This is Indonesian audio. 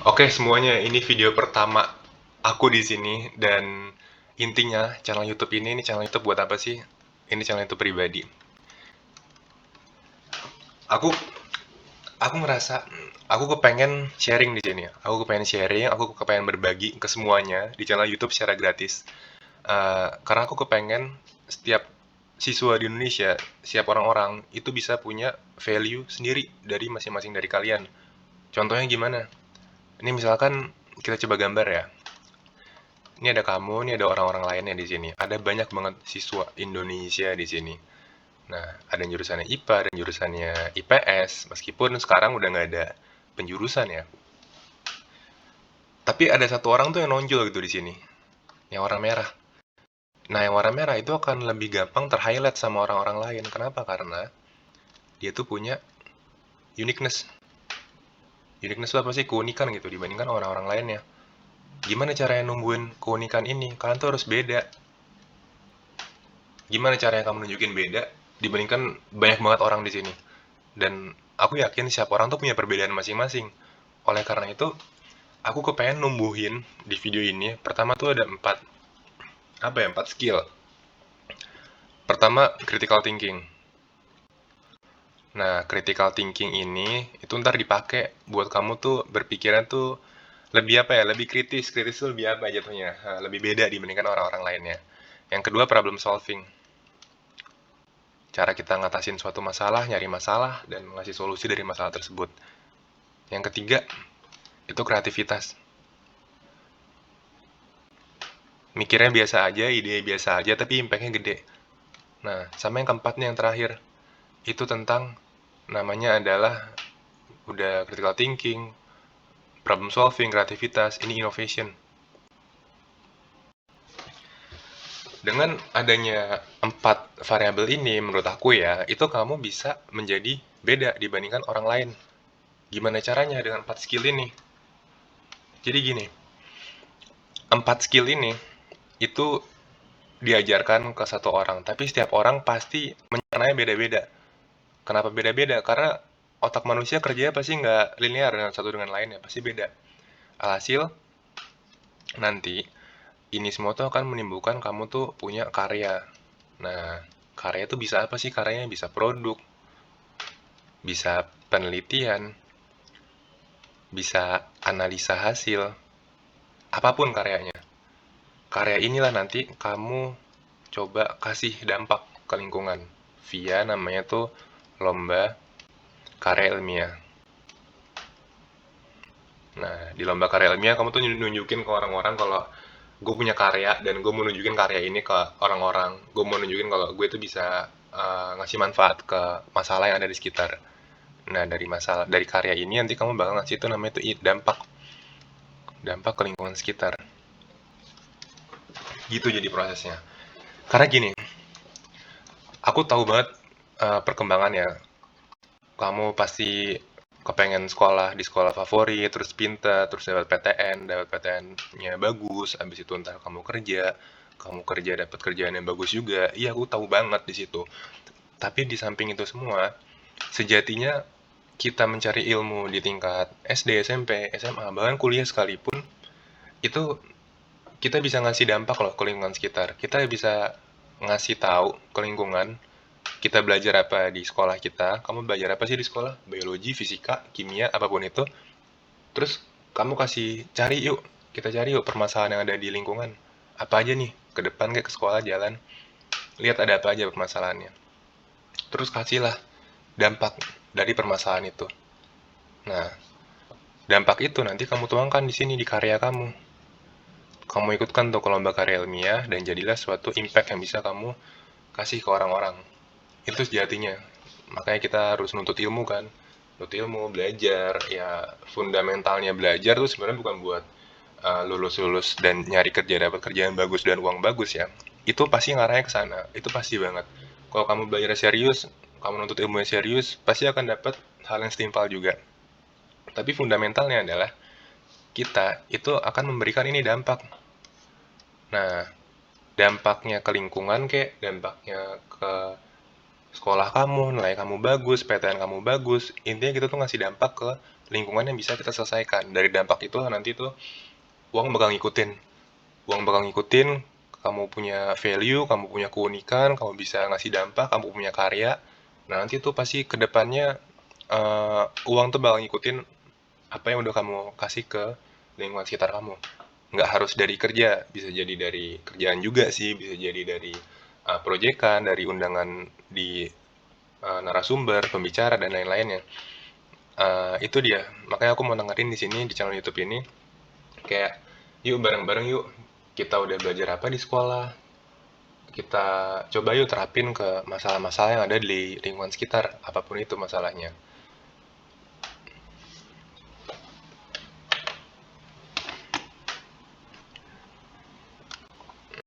Oke semuanya, ini video pertama aku di sini dan intinya channel YouTube ini channel YouTube buat apa sih? Ini channel YouTube pribadi. Aku aku ngerasa aku kepengen sharing di sini. Aku kepengen berbagi ke semuanya di channel YouTube secara gratis. Karena aku kepengen setiap siswa di Indonesia, setiap orang-orang itu bisa punya value sendiri dari masing-masing dari kalian. Contohnya gimana? Ini misalkan kita coba gambar ya. Ini ada kamu, ini ada orang-orang lainnya di sini. Ada banyak banget siswa Indonesia di sini. Nah, ada yang jurusannya IPA, dan jurusannya IPS, meskipun sekarang udah nggak ada penjurusan ya. Tapi ada satu orang tuh yang nonjol gitu di sini, yang warna merah. Nah, yang warna merah itu akan lebih gampang ter-highlight sama orang-orang lain. Kenapa? Karena dia tuh punya uniqueness. Uniqueness itu apa sih? Keunikan gitu dibandingkan orang-orang lainnya. Gimana caranya numbuhin keunikan ini? Kalian tuh harus beda. Gimana caranya kamu nunjukin beda dibandingkan banyak banget orang di sini? Dan aku yakin setiap orang tuh punya perbedaan masing-masing. Oleh karena itu, aku kepengen numbuhin di video ini. Pertama tuh ada empat skill. Pertama, critical thinking. Nah, critical thinking ini itu ntar dipakai buat kamu tuh berpikiran tuh lebih apa ya, lebih kritis. Kritis tuh lebih apa jatuhnya? Lebih beda dibandingkan orang-orang lainnya. Yang kedua, problem solving. Cara kita ngatasin suatu masalah, nyari masalah, dan ngasih solusi dari masalah tersebut. Yang ketiga, itu kreativitas. Mikirnya biasa aja, ide biasa aja, tapi impact-nya gede. Nah, sama yang keempatnya yang terakhir, itu tentang namanya adalah udah critical thinking, problem solving, kreativitas, ini innovation. Dengan adanya 4 variabel ini, menurut aku ya, itu kamu bisa menjadi beda dibandingkan orang lain. Gimana caranya dengan 4 skill ini? Jadi gini, 4 skill ini itu diajarkan ke satu orang, tapi setiap orang pasti mencerna beda-beda. Kenapa beda-beda? Karena otak manusia kerjanya pasti nggak linear dengan satu dengan lainnya, pasti beda. Alhasil, nanti ini semua tuh akan menimbulkan kamu tuh punya karya. Nah, karya tuh bisa apa sih? Karyanya bisa produk, bisa penelitian, bisa analisa hasil, apapun karyanya. Karya inilah nanti kamu coba kasih dampak ke lingkungan via namanya tuh lomba karya ilmiah. Nah, di lomba karya ilmiah kamu tuh nunjukin ke orang-orang kalau gue punya karya dan gue mau nunjukin karya ini ke orang-orang. Gue mau nunjukin kalau gue tuh bisa ngasih manfaat ke masalah yang ada di sekitar. Nah, dari karya ini nanti kamu bakal ngasih itu namanya tuh dampak dampak ke lingkungan sekitar. Gitu jadi prosesnya. Karena gini, aku tahu banget perkembangannya. Kamu pasti kepengen sekolah di sekolah favorit, terus pintar, terus dapat PTN-nya bagus, habis itu ntar kamu kerja dapat kerjaan yang bagus juga. Iya, aku tahu banget di situ. Tapi di samping itu semua, sejatinya kita mencari ilmu di tingkat SD, SMP, SMA, bahkan kuliah sekalipun, itu kita bisa ngasih dampak loh ke lingkungan sekitar. Kita bisa ngasih tahu ke lingkungan kita belajar apa di sekolah kita, kamu belajar apa sih di sekolah? Biologi, fisika, kimia, apapun itu. Terus kamu kita cari yuk permasalahan yang ada di lingkungan. Apa aja nih, ke depan kayak ke sekolah jalan, lihat ada apa aja permasalahannya. Terus kasihlah dampak dari permasalahan itu. Nah, dampak itu nanti kamu tuangkan di sini di karya kamu. Kamu ikutkan tuh ke lomba karya ilmiah dan jadilah suatu impact yang bisa kamu kasih ke orang-orang. Itu sejatinya. Makanya kita harus nuntut ilmu kan. Nuntut ilmu, belajar, ya fundamentalnya belajar tuh sebenarnya bukan buat lulus-lulus dan nyari kerja, dapat kerjaan bagus dan uang bagus ya. Itu pasti ngarahnya ke sana. Itu pasti banget. Kalau kamu belajar serius, kamu nuntut ilmu yang serius, pasti akan dapat hal yang setimpal juga. Tapi fundamentalnya adalah kita itu akan memberikan ini dampak. Nah, dampaknya ke lingkungan kek, dampaknya ke sekolah kamu, nilai kamu bagus, PTN kamu bagus, intinya kita tuh ngasih dampak ke lingkungan yang bisa kita selesaikan. Dari dampak itu nanti tuh uang bakal ngikutin. Uang bakal ngikutin, kamu punya value, kamu punya keunikan, kamu bisa ngasih dampak, kamu punya karya. Nah, nanti tuh pasti ke depannya uang tuh bakal ngikutin apa yang udah kamu kasih ke lingkungan sekitar kamu. Nggak harus dari kerja, bisa jadi dari kerjaan juga sih, bisa jadi dari proyekan, dari undangan di narasumber, pembicara, dan lain-lainnya. Itu dia, makanya aku mau dengerin di sini di channel YouTube ini, kayak yuk bareng-bareng yuk, kita udah belajar apa di sekolah, kita coba yuk terapin ke masalah-masalah yang ada di lingkungan sekitar, apapun itu masalahnya.